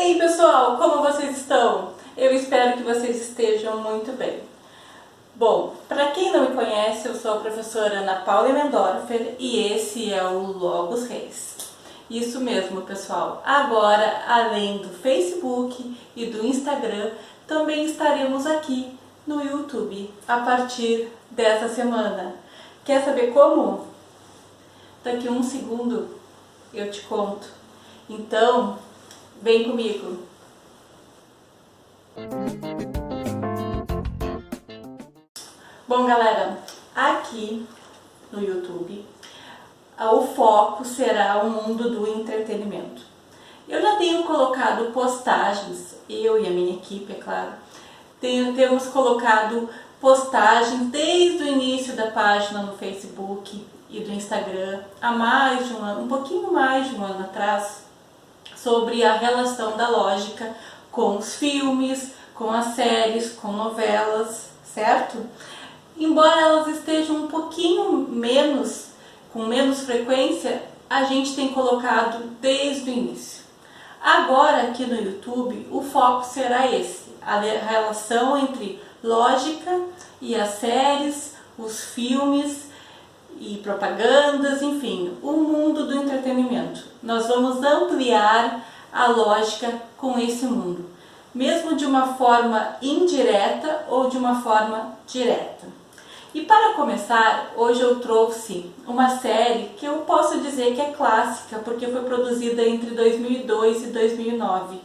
aí pessoal, como vocês estão? Eu espero que vocês estejam muito bem. Bom, para quem não me conhece, eu sou a professora Ana Paula Mendorfer e esse é o Logos Reis. Isso mesmo pessoal, agora além do Facebook e do Instagram, também estaremos aqui no YouTube a partir dessa semana. Quer saber como? Daqui um segundo eu te conto. Então, vem comigo! Bom galera, aqui no YouTube o foco será o mundo do entretenimento. Eu já tenho colocado postagens, eu e a minha equipe, é claro, temos colocado postagens desde o início da página no Facebook e do Instagram, há mais de um ano, um pouquinho mais de um ano atrás, sobre a relação da lógica com os filmes, com as séries, com novelas, certo? Embora elas estejam um pouquinho menos, com menos frequência, a gente tem colocado desde o início. Agora aqui no YouTube o foco será esse, a relação entre lógica e as séries, os filmes e propagandas, enfim, o mundo do entretenimento. Nós vamos ampliar a lógica com esse mundo, mesmo de uma forma indireta ou de uma forma direta. E para começar, hoje eu trouxe uma série que eu posso dizer que é clássica, porque foi produzida entre 2002 e 2009.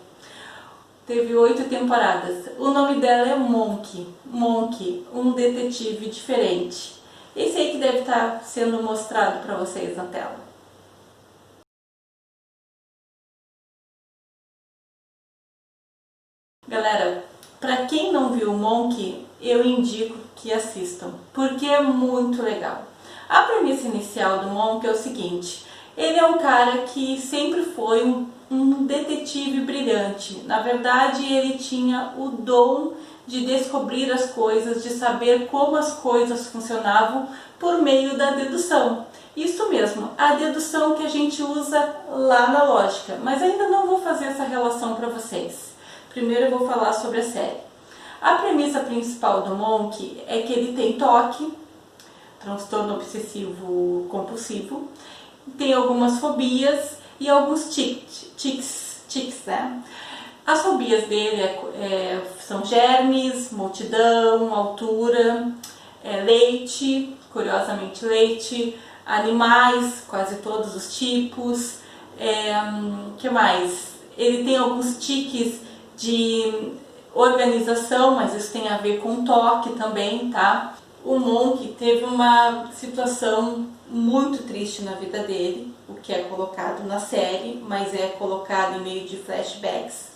Teve 8 temporadas. O nome dela é Monk. Monk, um detetive diferente. Esse aí que deve estar sendo mostrado para vocês na tela. Galera, para quem não viu Monk, eu indico que assistam, porque é muito legal. A premissa inicial do Monk é o seguinte: ele é um cara que sempre foi um detetive brilhante. Na verdade, ele tinha o dom de descobrir as coisas, de saber como as coisas funcionavam por meio da dedução. Isso mesmo, a dedução que a gente usa lá na lógica. Mas ainda não vou fazer essa relação para vocês. Primeiro eu vou falar sobre a série. A premissa principal do Monk é que ele tem TOC, transtorno obsessivo compulsivo, tem algumas fobias e alguns tics, né? As fobias dele são germes, multidão, altura, leite, curiosamente leite, animais, quase todos os tipos, que mais? Ele tem alguns tiques de organização, mas isso tem a ver com toque também, tá? O Monk teve uma situação muito triste na vida dele, o que é colocado na série, mas é colocado em meio de flashbacks.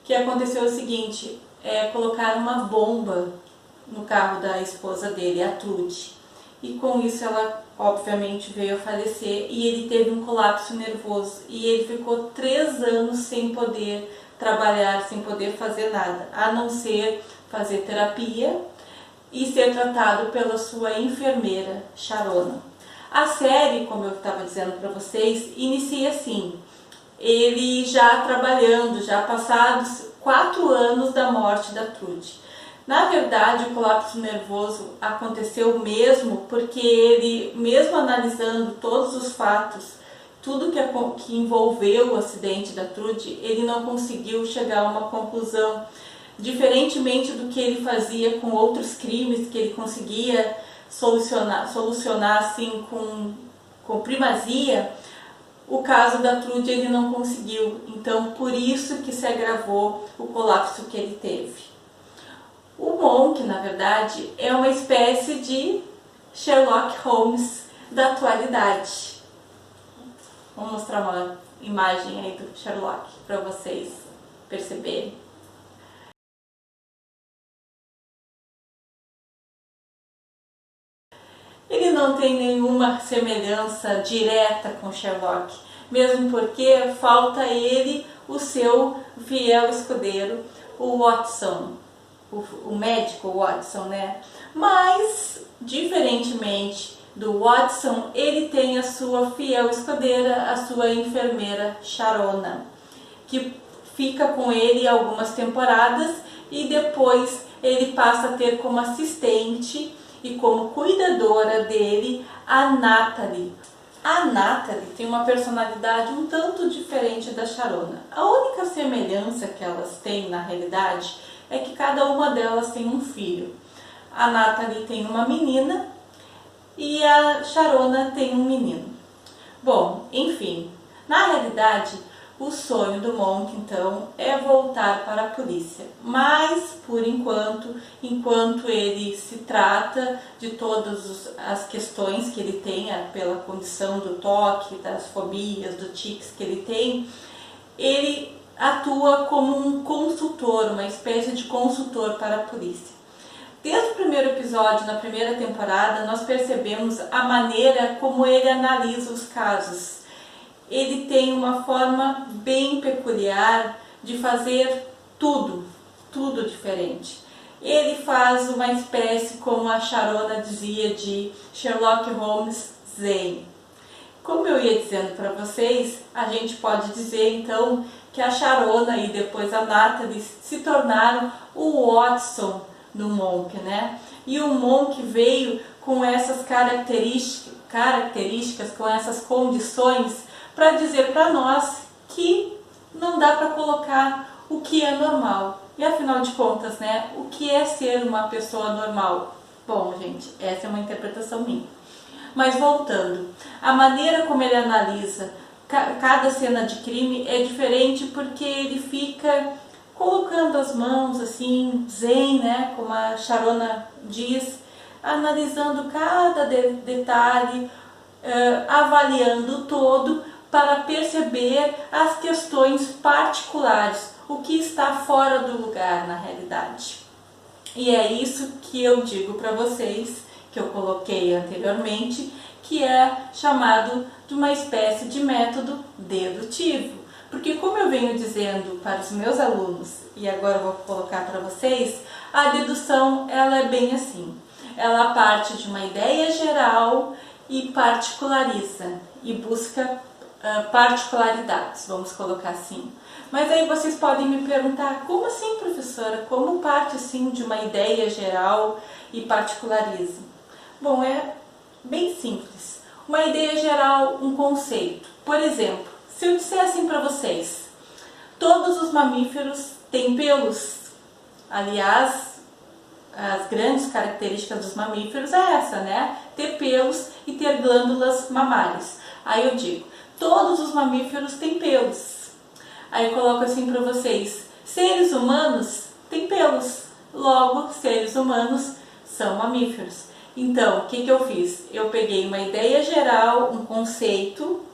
O que aconteceu é o seguinte: colocaram uma bomba no carro da esposa dele, a Trude, e com isso ela obviamente veio a falecer e ele teve um colapso nervoso e ele ficou 3 anos sem poder trabalhar, sem poder fazer nada, a não ser fazer terapia e ser tratado pela sua enfermeira, Sharona. A série, como eu estava dizendo para vocês, inicia assim, ele já trabalhando, já passados 4 anos da morte da Trude. Na verdade, o colapso nervoso aconteceu mesmo porque ele, mesmo analisando todos os fatos, tudo que envolveu o acidente da Trude, ele não conseguiu chegar a uma conclusão. Diferentemente do que ele fazia com outros crimes, que ele conseguia solucionar assim com primazia, o caso da Trude ele não conseguiu. Então, por isso que se agravou o colapso que ele teve. O Monk, na verdade, é uma espécie de Sherlock Holmes da atualidade. Vou mostrar uma imagem aí do Sherlock para vocês perceberem. Ele não tem nenhuma semelhança direta com Sherlock, mesmo porque falta ele o seu fiel escudeiro, o Watson, o médico Watson, né? Mas, diferentemente do Watson, ele tem a sua fiel escudeira, a sua enfermeira Sharona, que fica com ele algumas temporadas e depois ele passa a ter como assistente e como cuidadora dele a Natalie. A Natalie tem uma personalidade um tanto diferente da Sharona. A única semelhança que elas têm na realidade é que cada uma delas tem um filho. A Natalie tem uma menina e a Sharona tem um menino. Bom, enfim, na realidade, o sonho do Monk, então, é voltar para a polícia. Mas, por enquanto ele se trata de todas as questões que ele tem pela condição do toque, das fobias, do tics que ele tem, ele atua como um consultor, uma espécie de consultor para a polícia. Desde o primeiro episódio, na primeira temporada, nós percebemos a maneira como ele analisa os casos. Ele tem uma forma bem peculiar de fazer tudo diferente. Ele faz uma espécie, como a Sharona dizia, de Sherlock Holmes Zen. Como eu ia dizendo para vocês, a gente pode dizer então que a Sharona e depois a Natalie se tornaram o Watson do Monk, né? E o Monk veio com essas características, com essas condições, para dizer para nós que não dá para colocar o que é normal. E afinal de contas, né? O que é ser uma pessoa normal? Bom, gente, essa é uma interpretação minha. Mas voltando, a maneira como ele analisa cada cena de crime é diferente porque ele fica colocando as mãos assim, zen, né, como a Sharona diz, analisando cada detalhe, avaliando o todo para perceber as questões particulares, o que está fora do lugar na realidade. E é isso que eu digo para vocês, que eu coloquei anteriormente, que é chamado de uma espécie de método dedutivo. Porque como eu venho dizendo para os meus alunos, e agora eu vou colocar para vocês, a dedução ela é bem assim. Ela parte de uma ideia geral e particulariza, e busca particularidades, vamos colocar assim. Mas aí vocês podem me perguntar, como assim, professora? Como parte assim de uma ideia geral e particulariza? Bom, é bem simples. Uma ideia geral, um conceito. Por exemplo, se eu disser assim para vocês, todos os mamíferos têm pelos. Aliás, as grandes características dos mamíferos é essa, né? Ter pelos e ter glândulas mamárias. Aí eu digo, todos os mamíferos têm pelos. Aí eu coloco assim para vocês, seres humanos têm pelos. Logo, seres humanos são mamíferos. Então, o que eu fiz? Eu peguei uma ideia geral, um conceito,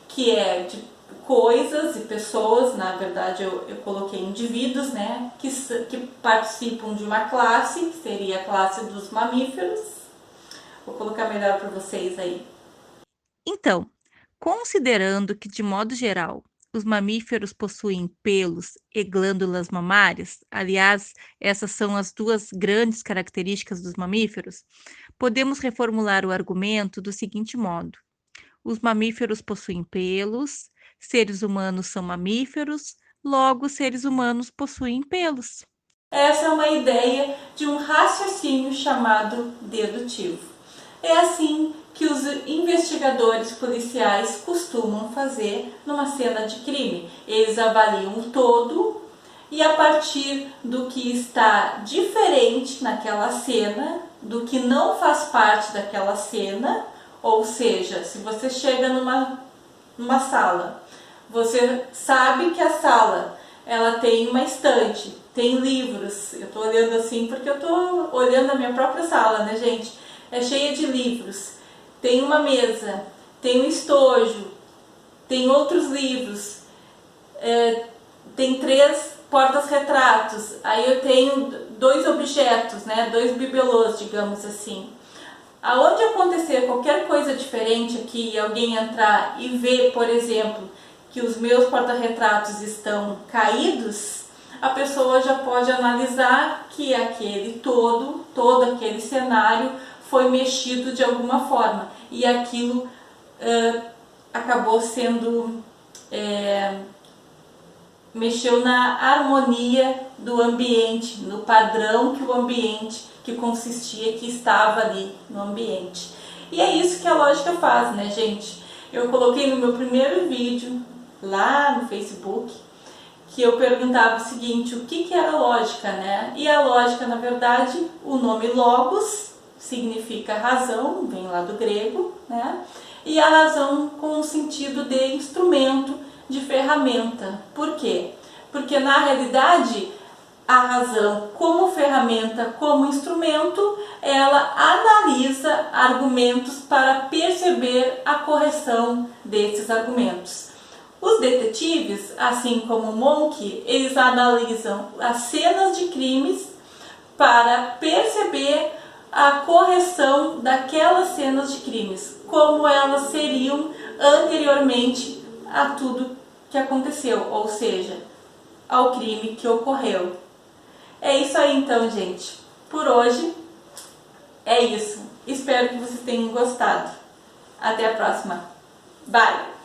que é de coisas e pessoas, na verdade eu coloquei indivíduos, né, que participam de uma classe, que seria a classe dos mamíferos. Vou colocar melhor para vocês aí. Então, considerando que, de modo geral, os mamíferos possuem pelos e glândulas mamárias, aliás, essas são as duas grandes características dos mamíferos, podemos reformular o argumento do seguinte modo: os mamíferos possuem pelos, seres humanos são mamíferos, logo, seres humanos possuem pelos. Essa é uma ideia de um raciocínio chamado dedutivo. É assim que os investigadores policiais costumam fazer numa cena de crime. Eles avaliam o todo e, a partir do que está diferente naquela cena, do que não faz parte daquela cena, ou seja, se você chega numa sala, você sabe que a sala ela tem uma estante, tem livros. Eu estou olhando assim porque eu estou olhando a minha própria sala, né, gente? É cheia de livros. Tem uma mesa, tem um estojo, tem outros livros, tem 3 portas-retratos. Aí eu tenho 2 objetos, né, 2 bibelôs, digamos assim. Aonde acontecer qualquer coisa diferente aqui e alguém entrar e ver, por exemplo, que os meus porta-retratos estão caídos, a pessoa já pode analisar que aquele todo aquele cenário foi mexido de alguma forma e aquilo acabou sendo mexeu na harmonia do ambiente, no padrão que o ambiente que consistia, que estava ali no ambiente. E é isso que a lógica faz, né, gente? Eu coloquei no meu primeiro vídeo lá no Facebook que eu perguntava o seguinte, o que era lógica, né? E a lógica, na verdade, o nome logos significa razão, vem lá do grego, né? E a razão com o sentido de instrumento, de ferramenta. Por quê? Porque na realidade a razão como ferramenta, como instrumento, ela analisa argumentos para perceber a correção desses argumentos. Os detetives, assim como Monk, eles analisam as cenas de crimes para perceber a correção daquelas cenas de crimes, como elas seriam anteriormente a tudo que aconteceu, ou seja, ao crime que ocorreu. É isso aí então, gente. Por hoje é isso. Espero que vocês tenham gostado. Até a próxima. Bye!